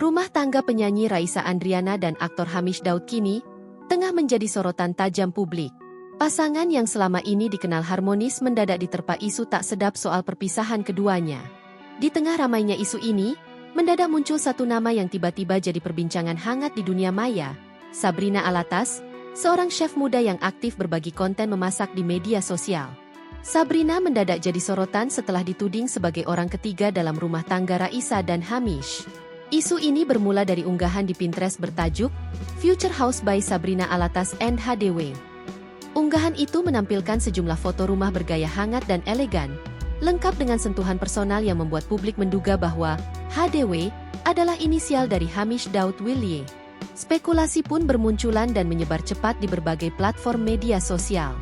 Rumah tangga penyanyi Raisa Andriana dan aktor Hamish Daud kini tengah menjadi sorotan tajam publik. Pasangan yang selama ini dikenal harmonis mendadak diterpa isu tak sedap soal perpisahan keduanya. Di tengah ramainya isu ini, mendadak muncul satu nama yang tiba-tiba jadi perbincangan hangat di dunia maya, Sabrina Alatas, seorang chef muda yang aktif berbagi konten memasak di media sosial. Sabrina mendadak jadi sorotan setelah dituding sebagai orang ketiga dalam rumah tangga Raisa dan Hamish. Isu ini bermula dari unggahan di Pinterest bertajuk Future House by Sabrina Alatas and HDW. Unggahan itu menampilkan sejumlah foto rumah bergaya hangat dan elegan, lengkap dengan sentuhan personal yang membuat publik menduga bahwa HDW adalah inisial dari Hamish Daud Willier. Spekulasi pun bermunculan dan menyebar cepat di berbagai platform media sosial.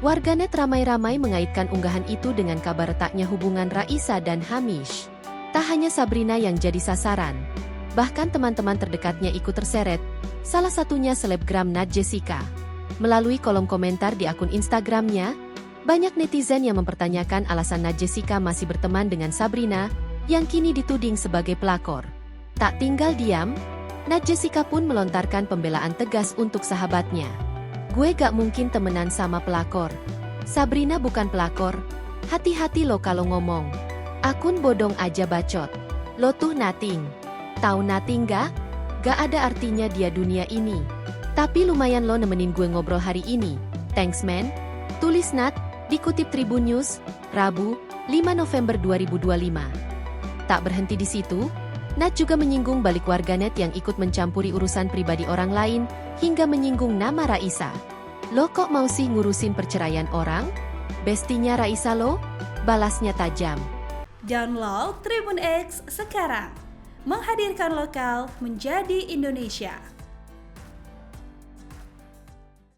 Warganet ramai-ramai mengaitkan unggahan itu dengan kabar retaknya hubungan Raisa dan Hamish. Tak hanya Sabrina yang jadi sasaran, bahkan teman-teman terdekatnya ikut terseret, salah satunya selebgram Nat Jessica. Melalui kolom komentar di akun Instagramnya, banyak netizen yang mempertanyakan alasan Nat Jessica masih berteman dengan Sabrina, yang kini dituding sebagai pelakor. Tak tinggal diam, Nat Jessica pun melontarkan pembelaan tegas untuk sahabatnya. "Gue gak mungkin temenan sama pelakor. Sabrina bukan pelakor. Hati-hati lo kalau ngomong. Akun bodong aja bacot. Lo tuh nothing. Tahu nothing gak? Gak ada artinya dia dunia ini. Tapi lumayan lo nemenin gue ngobrol hari ini. Thanks man." Tulis Nat, dikutip Tribun News, Rabu, 5 November 2025. Tak berhenti di situ, Nat juga menyinggung balik warganet yang ikut mencampuri urusan pribadi orang lain, hingga menyinggung nama Raisa. "Lo kok mau sih ngurusin perceraian orang? Bestinya Raisa lo?" Balasnya tajam. Download Tribun X sekarang, menghadirkan lokal menjadi Indonesia.